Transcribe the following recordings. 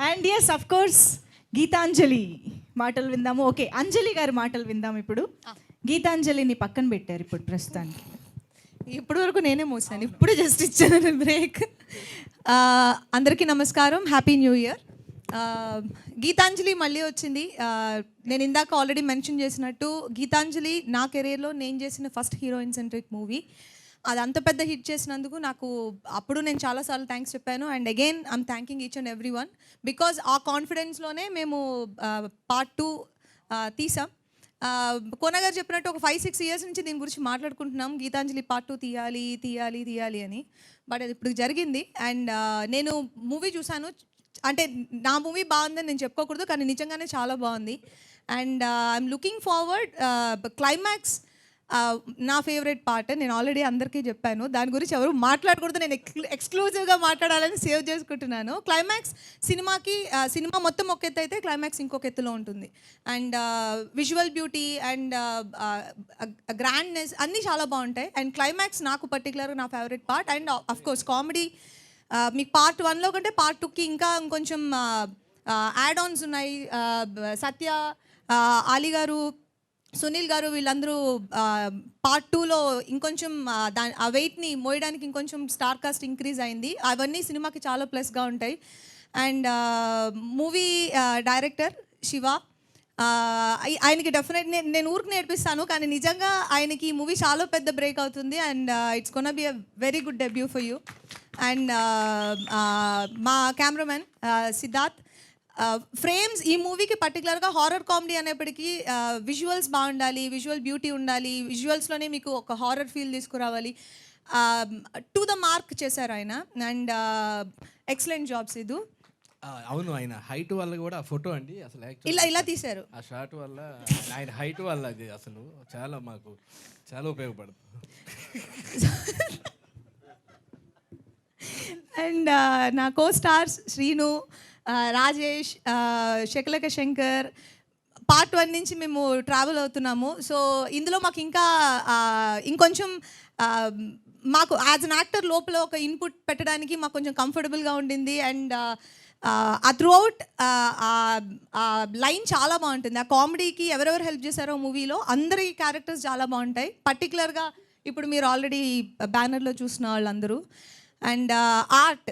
And yes of course Geetanjali మాటలు విందాము. Okay, అంజలి గారి మాటలు విందాం ఇప్పుడు. గీతాంజలిని పక్కన పెట్టారు ఇప్పుడు ప్రస్తుతానికి. ఇప్పటి వరకు నేనే మోసాను, ఇప్పుడు జస్ట్ ఇచ్చాను బ్రేక్. అందరికీ నమస్కారం, హ్యాపీ న్యూ ఇయర్. గీతాంజలి మళ్ళీ వచ్చింది. నేను ఇందాక ఆల్రెడీ మెన్షన్ చేసినట్టు గీతాంజలి నా కెరీర్లో నేను చేసిన ఫస్ట్ హీరోయిన్ సెంట్రిక్ మూవీ. అది అంత పెద్ద హిట్ చేసినందుకు నాకు అప్పుడు నేను చాలాసార్లు థ్యాంక్స్ చెప్పాను. And again I'm thanking each and every one, because ఆ కాన్ఫిడెన్స్లోనే మేము పార్ట్ 2 తీసాం. కోన గారు చెప్పినట్టు ఒక 5-6 ఇయర్స్ నుంచి దీని గురించి మాట్లాడుకుంటున్నాం, గీతాంజలి పార్ట్ 2 తీయాలి తీయాలి తీయాలి అని. బట్ అది ఇప్పుడు జరిగింది. అండ్ నేను మూవీ చూశాను. అంటే నా మూవీ బాగుందని నేను చెప్పుకోకూడదు, కానీ నిజంగానే చాలా బాగుంది. And I'm looking forward. Climax నా ఫేవరెట్ పార్ట్. నేను ఆల్రెడీ అందరికీ చెప్పాను, దాని గురించి ఎవరు మాట్లాడకూడదు, నేను ఎక్స్క్లూజివ్గా మాట్లాడాలని సేవ్ చేసుకుంటున్నాను. క్లైమాక్స్ సినిమా మొత్తం ఒక ఎత్తు అయితే క్లైమాక్స్ ఇంకొక ఎత్తులో ఉంటుంది. And visual beauty and grandness అన్నీ చాలా బాగుంటాయి. అండ్ క్లైమాక్స్ నాకు పర్టికులర్గా నా favourite part. And of course comedy మీకు పార్ట్ 1లో కంటే పార్ట్ 2కి ఇంకా ఇంకొంచెం యాడ్ ఆన్స్ ఉన్నాయి. సత్య, ఆలీ గారు, సునీల్ గారు వీళ్ళందరూ పార్ట్ 2లో ఇంకొంచెం ఆ వెయిట్ని మోయడానికి ఇంకొంచెం స్టార్ కాస్ట్ ఇంక్రీజ్ అయింది. అవన్నీ సినిమాకి చాలా ప్లస్గా ఉంటాయి. అండ్ మూవీ డైరెక్టర్ శివ, ఆయనకి డెఫినెట్ నేను ఊరికి నేర్పిస్తాను, కానీ నిజంగా ఆయనకి ఈ మూవీ చాలా పెద్ద బ్రేక్ అవుతుంది. And it's gonna be a very good debut for you. And మా కెమెరామెన్ సిద్ధార్థ్. ఫ్రేమ్స్ ఈ మూవీకి పర్టికులర్గా హారర్ కామెడీ అనేప్పటికీ విజువల్స్ బాగుండాలి, విజువల్ బ్యూటీ ఉండాలి, విజువల్స్లోనే మీకు ఒక హారర్ ఫీల్ తీసుకురావాలి. టు ద మార్క్ చేశారు ఆయన. అండ్ ఎక్సలెంట్ జాబ్స్ ఇది. అవును, ఆయన హైట్ వల్ల కూడా ఫోటో అండి అసలు ఇలా తీశారు. ఆ షాట్ వల్ల ఆయన హైట్ వల్ల అది అసలు చాలా మాకు చాలా ఉపయోగపడుతుంది. అండ్ నా కో స్టార్స్ శ్రీను, రాజేష్, శకలక శంకర్. పార్ట్ 1 నుంచి మేము ట్రావెల్ అవుతున్నాము. సో ఇందులో మాకు ఇంకా ఇంకొంచెం మాకు యాజ్ అన్ యాక్టర్ లోపల ఒక ఇన్పుట్ పెట్టడానికి మాకు కొంచెం కంఫర్టబుల్గా ఉండింది. అండ్ ఆ త్రూ అవుట్ లైన్ చాలా బాగుంటుంది. ఆ కామెడీకి ఎవరెవరు హెల్ప్ చేశారో మూవీలో అందరి క్యారెక్టర్స్ చాలా బాగుంటాయి. పర్టికులర్గా ఇప్పుడు మీరు ఆల్రెడీ బ్యానర్లో చూసిన వాళ్ళందరూ. అండ్ ఆర్ట్,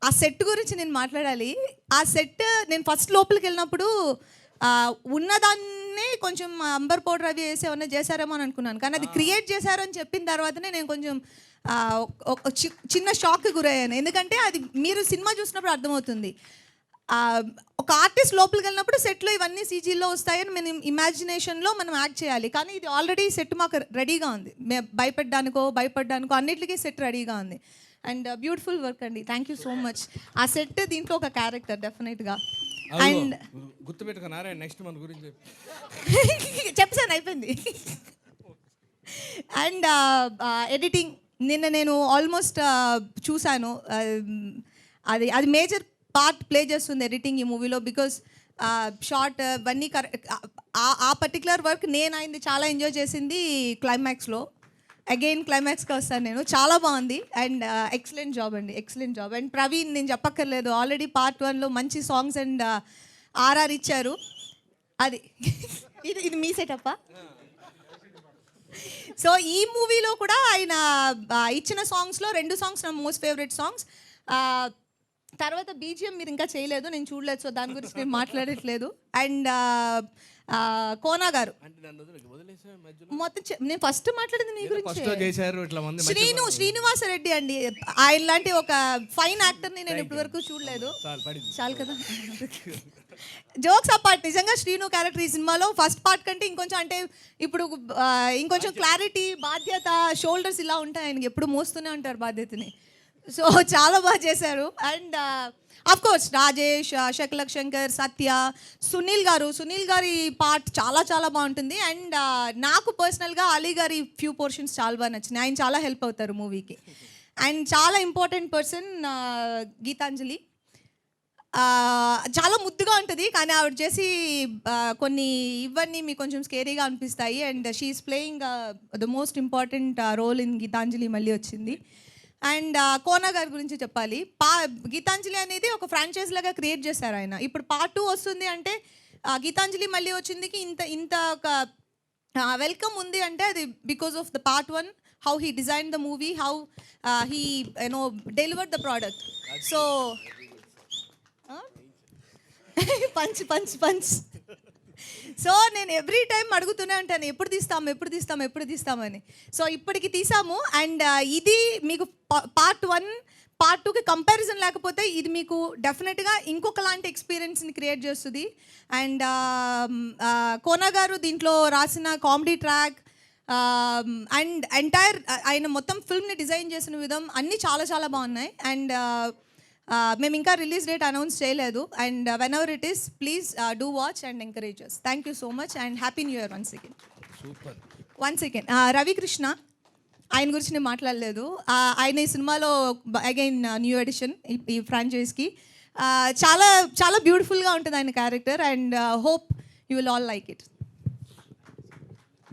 ఆ సెట్ గురించి నేను మాట్లాడాలి. ఆ సెట్ నేను ఫస్ట్ లోపలికి వెళ్ళినప్పుడు ఉన్నదాన్నే కొంచెం అంబర్ పౌడర్ అవి వేసి ఏమన్నా చేశారేమో అని అనుకున్నాను, కానీ అది క్రియేట్ చేశారని చెప్పిన తర్వాతనే నేను కొంచెం చిన్న షాక్కి గురయ్యాను. ఎందుకంటే అది మీరు సినిమా చూసినప్పుడు అర్థమవుతుంది. ఒక ఆర్టిస్ట్ లోపలికి వెళ్ళినప్పుడు సెట్లో ఇవన్నీ సీజీలో వస్తాయని మనం ఇమాజినేషన్లో మనం యాక్ట్ చేయాలి, కానీ ఇది ఆల్రెడీ సెట్ మాకు రెడీగా ఉంది. భయపడ్డానికో అన్నిటికీ సెట్ రెడీగా ఉంది. అండ్ బ్యూటిఫుల్ వర్క్ అండి, థ్యాంక్ యూ సో మచ్. ఆ సెట్ దీంట్లో ఒక క్యారెక్టర్ డెఫినెట్గా. అండ్ గుర్తుపెట్టుకో నారాయణ, నెక్స్ట్ మన గురించి చెప్పాను, అయిపోయింది. అండ్ ఎడిటింగ్ నిన్న నేను ఆల్మోస్ట్ చూశాను. అది మేజర్ పార్ట్ ప్లే చేస్తుంది ఎడిటింగ్ ఈ మూవీలో. బికాజ్ షార్ట్ ఇవన్నీ ఆ పర్టికులర్ వర్క్ నేను అయింది చాలా ఎంజాయ్ చేసింది క్లైమాక్స్లో. అగైన్ క్లైమాక్స్కి వస్తాను నేను, చాలా బాగుంది. అండ్ ఎక్సలెంట్ జాబ్ అండి, ఎక్సలెంట్ జాబ్. అండ్ ప్రవీణ్ నేను చెప్పక్కర్లేదు, ఆల్రెడీ పార్ట్ 1లో మంచి సాంగ్స్ అండ్ ఆర్ఆర్ ఇచ్చారు. అది ఇది మీ సెటప్పా? సో ఈ మూవీలో కూడా ఆయన ఇచ్చిన సాంగ్స్లో 2 సాంగ్స్ నా మోస్ట్ ఫేవరెట్ సాంగ్స్. తర్వాత బీజిఎం మీరు ఇంకా చేయలేదు, నేను చూడలేదు, సో దాని గురించి నేను మాట్లాడట్లేదు. అండ్ కోనా గారు మొత్తం నేను ఫస్ట్ మాట్లాడింది మీ గురించి. శ్రీనివాస రెడ్డి అండి, ఆయన లాంటి ఒక ఫైన్ యాక్టర్ని నేను ఇప్పటి వరకు చూడలేదు. చాలు కదా, జోక్స్ అపార్ట్. నిజంగా శ్రీను క్యారెక్టర్ ఈ సినిమాలో ఫస్ట్ పార్ట్ కంటే ఇంకొంచెం, అంటే ఇప్పుడు ఇంకొంచెం క్లారిటీ, బాధ్యత, షోల్డర్స్ ఇలా ఉంటాయి ఆయనకి, ఎప్పుడు మోస్తూనే ఉంటారు బాధ్యతని. సో చాలా బాగా చేశారు. And of course Rajesh, Shakalaka Shankar, Satya, Sunil గారి పార్ట్ చాలా చాలా బాగుంటుంది. అండ్ నాకు పర్సనల్గా అలీ గారి ఫ్యూ పోర్షన్స్ చాలా బాగా నచ్చినాయి. ఆయన చాలా హెల్ప్ అవుతారు మూవీకి. అండ్ చాలా ఇంపార్టెంట్ పర్సన్ గీతాంజలి. చాలా ముద్దుగా ఉంటుంది, కానీ ఆవిడ చేసి కొన్ని ఇవన్నీ మీకు కొంచెం స్కేరీగా అనిపిస్తాయి. And she is playing the most important role in Geetanjali మళ్ళీ వచ్చింది. అండ్ కోనా గారి గురించి చెప్పాలి. గీతాంజలి అనేది ఒక ఫ్రాంచైజ్ లాగా క్రియేట్ చేశారు ఆయన. ఇప్పుడు పార్ట్ 2 వస్తుంది అంటే గీతాంజలి మళ్ళీ వచ్చిందికి ఇంత ఒక వెల్కమ్ ఉంది అంటే అది because of the part 1, how he design the movie, how he delivered the product. So punch. So నేను ఎవ్రీ టైం అడుగుతూనే ఉంటాను, ఎప్పుడు తీస్తామని. సో ఇప్పటికి తీసాము. అండ్ ఇది మీకు పార్ట్ 1 పార్ట్ 2కి కంపారిజన్ లేకపోతే ఇది మీకు డెఫినెట్గా ఇంకొకలాంటి ఎక్స్పీరియన్స్ని క్రియేట్ చేస్తుంది. అండ్ కోనా గారు దీంట్లో రాసిన కామెడీ ట్రాక్ అండ్ ఎంటైర్ ఆయన మొత్తం ఫిల్మ్ని డిజైన్ చేసిన విధం అన్నీ చాలా చాలా బాగున్నాయి. అండ్ మేము ఇంకా రిలీజ్ డేట్ అనౌన్స్ చేయలేదు. And when ever it is please do watch and encourage us. Thank you so much and happy new year once again. Ravikrishna, ఆయన గురించి నేను మాట్లాడలేదు. ఆయన ఈ సినిమాలో అగైన్ న్యూ ఎడిషన్ ఈ ఫ్రాంచైజ్కి. చాలా చాలా బ్యూటిఫుల్గా ఉంటుంది ఆయన character. And hope you will all like it.